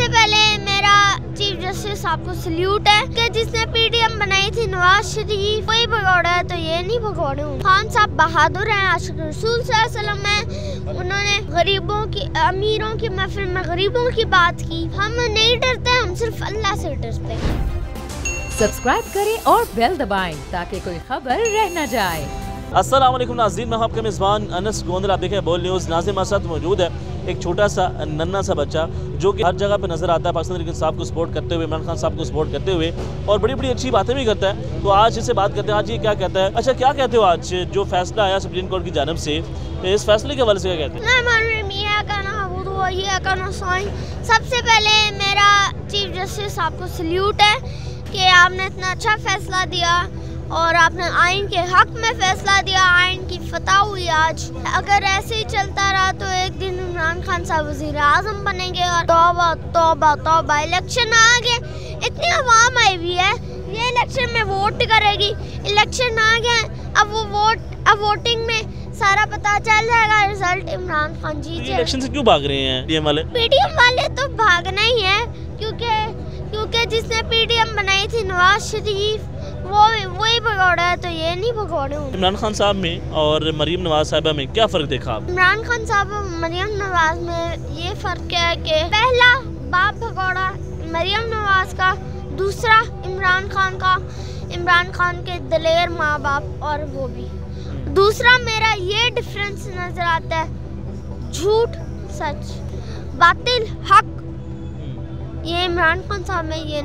पहले मेरा chief justice साहब को सल्यूट है कि जिसने पीडीएम बनाई थी नवाज शरीफ वही भगौड़ा है, तो ये नहीं भगौड़े हूँ। खान साहब बहादुर हैं, आशिक रसूल सल्लल्लाहु अलैहि वसल्लम हैं। उन्होंने गरीबों की, अमीरों की महफिल में गरीबों की बात की। हम नहीं डरते, हम सिर्फ अल्लाह से डरते हैं। सब्सक्राइब करें और बेल दबाएं ताकि कोई खबर रह न जाए। अस्सलाम वालेकुम नाज़रीन, मैं आपका मेज़बान अनस गोंदल। आप देखें बोल न्यूज़। नाज़रीन हमारे साथ मौजूद है एक छोटा सा नन्ना सा बच्चा जो कि हर जगह पे नज़र आता है पाकिस्तान तहरीक इंसाफ को सपोर्ट करते हुए, इमरान खान साहब को सपोर्ट करते हुए, और बड़ी बड़ी अच्छी बातें भी करता है। तो आज इससे बात करते हैं, आज ये क्या कहता है। अच्छा, क्या कहते हो आज जो फैसला आया सुप्रीम कोर्ट की जानिब से, इस फैसले के हवाले से क्या कहते हैं? सबसे पहले मेरा चीफ जस्टिस साहब को सल्यूट है कि आपने इतना अच्छा फैसला दिया और आपने आइन के हक में फैसला दिया। आइन की फतह हुई आज। अगर ऐसे ही चलता रहा तो एक दिन इमरान खान साहब वज़ीर आज़म बनेंगे। और तौबा तौबा तौबा, इलेक्शन आ गए, इतनी आवाम आई हुई है, ये इलेक्शन में वोट करेगी। इलेक्शन आ गए, अब वोटिंग में सारा पता चल जाएगा, रिजल्ट इमरान खान जीत। इलेक्शन से क्यों भाग रहे हैं पीडीएम वाले तो भागना ही है, क्योंकि जिसने पीडीएम बनाई थी नवाज शरीफ वही भगौड़ा है, तो ये नहीं भगौड़े हूँ। इमरान खान साहब में और मरीम नवाज साहिबा में क्या फ़र्क देखा आप? इमरान खान साहब और मरीम नवाज में ये फ़र्क है कि पहला बाप भगौड़ा मरीम नवाज का, दूसरा इमरान खान का, इमरान खान के दलेर माँ बाप, और वो भी। दूसरा मेरा ये डिफरेंस नज़र आता है, झूठ सच, बातिल हक, ये इमरान खान साहब में, ये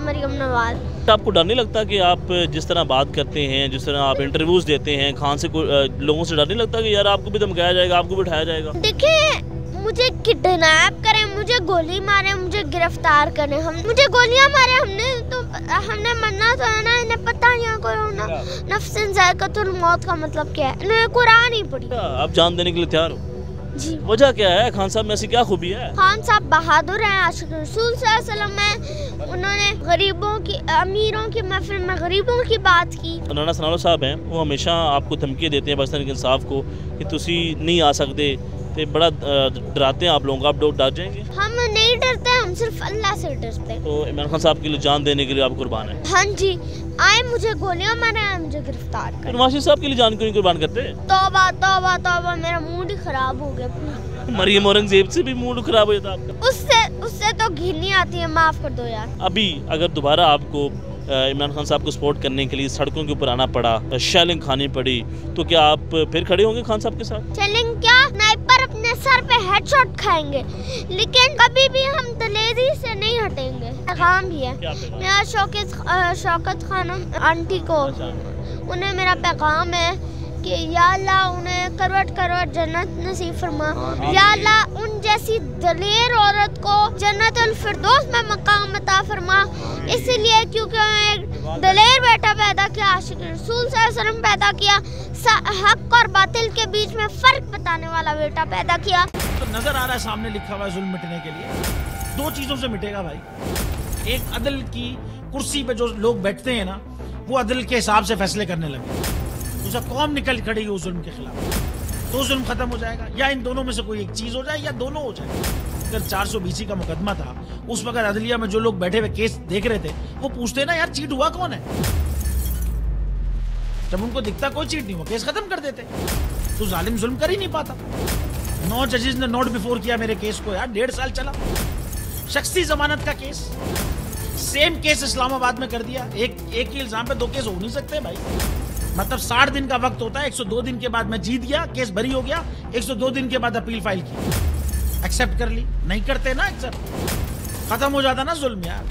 मरीम नवाज। आपको डर नहीं लगता कि आप जिस तरह बात करते हैं, जिस तरह आप इंटरव्यूज देते हैं, खान से लोगों से डर नहीं लगता कि यार आपको भी धमकाया जाएगा, आपको भी उठाया जाएगा? देखिए, मुझे किडनैप करें, मुझे गोली मारे, मुझे गिरफ्तार करें, मुझे गोलियां मारे, हमने मरना तो है ना। इन्हें पता नहीं कोई नफ्सिन ज़ायक़तुल मौत का मतलब क्या है, इन्हें कुरान ही पढ़ी। आप जान देने के लिए तैयार हो? जी। वजह क्या है? खान साहब में ऐसी क्या खूबी है? खान साहब बहादुर हैं, आशिक रसूल सल्लल्लाहु अलैहि वसल्लम हैं। उन्होंने गरीबों की, अमीरों की महफिल में गरीबों की बात की। राना सनाउल्लाह साहब हैं, वो हमेशा आपको धमकी देते हैं पाकिस्तान तहरीक इंसाफ को कि तुसी नहीं आ सकते, तो बड़ा डराते हैं आप लोगों को। आप लोग डर जाएंगे? हम नहीं डरते, हम सिर्फ अल्लाह से डरते हैं। तो इमरान खान साहब के लिए जान देने के लिए आप कुर्बान हैं? हाँ जी, आए मुझे गोलियां मारे, आए मुझे गिरफ्तार कर। नवाज शरीफ साहब के लिए जान क्यों नहीं कुर्बान करते? तौबा तौबा तौबा, मेरा मूड ही खराब हो गया। मरियम औरंगजेब से भी मूड खराब हो जाता आपका? उससे तो घिरनी आती है, माफ कर दो यार। अभी अगर दोबारा आपको इमरान खान साहब को सपोर्ट करने के लिए सड़कों के ऊपर आना पड़ा, शेलिंग खानी पड़ी, तो क्या आप फिर खड़े होंगे खान साहब के साथ? शेलिंग क्या, स्नाइपर अपने सर पे हेडशॉट खाएंगे, लेकिन कभी भी हम दलेरी से नहीं हटेंगे। पैगाम भी है मेरा शौकत खानम आंटी को, उन्हें मेरा पैगाम है कि या अल्लाह उन्हें करवट करवट जन्नत नसीब फरमा। या अल्लाह उन जैसी दलेर औरत को जन्नतुल फिरदौस में मकाम अता फरमा। इसलिए क्योंकि एक दलेर बेटा पैदा किया, आशिक रसूल सल्लल्लाहु अलैहि वसल्लम पैदा किया, हक और बातिल के बीच में फ़र्क बताने वाला बेटा पैदा किया। तो नज़र आ रहा है सामने लिखा हुआ है, जुल्म मिटने के लिए दो चीज़ों से मिटेगा भाई। एक, अदल की कुर्सी पे जो लोग बैठते हैं ना, वो अदल के हिसाब से फैसले करने लगे। दूसरा, कौम निकल खड़ेगी उस जुल्म के खिलाफ, तो जुल्म खत्म हो जाएगा। या इन दोनों में से कोई एक चीज हो जाए या दोनों हो जाए। अगर 420 का मुकदमा था, उस वक्त अदलिया में जो लोग बैठे हुए केस देख रहे थे, वो पूछते ना यार चीट हुआ कौन है। जब उनको दिखता कोई चीट नहीं हुआ, केस खत्म कर देते। तो जालिम जुल्म कर ही नहीं पाता। 9 जजेस ने नोट बिफोर किया मेरे केस को यार, 1.5 साल चला। शख्सी जमानत का केस, सेम केस इस्लामाबाद में कर दिया। एक ही इल्जाम पे 2 केस हो नहीं सकते भाई। मतलब 60 दिन का वक्त होता है, 102 दिन के बाद मैं जीत गया, केस बरी हो गया, 102 दिन के बाद अपील फाइल की, एक्सेप्ट कर ली। नहीं करते ना एक्सेप्ट, खत्म हो जाता ना जुल्म यार।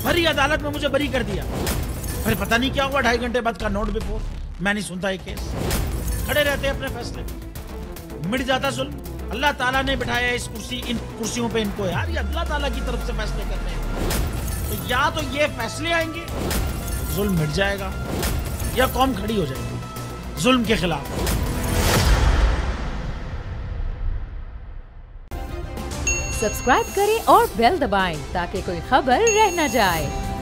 भरी अदालत में मुझे बरी कर दिया, फिर पता नहीं क्या हुआ, 2.5 घंटे बाद का नोट बिफोर, मैं नहीं सुनता ये केस। खड़े रहते अपने फैसले, मिट जाता जुल्म। अल्लाह ताला ने बिठाया इन कुर्सियों पे इनको यार, ये अल्लाह ताला की तरफ से फैसले करते हैं। तो या तो ये फैसले आएंगे, जुल्म मिट जाएगा, या कौम खड़ी हो जाएगी जुल्म के खिलाफ। सब्सक्राइब करें और बेल दबाएं ताकि कोई खबर रह न जाए।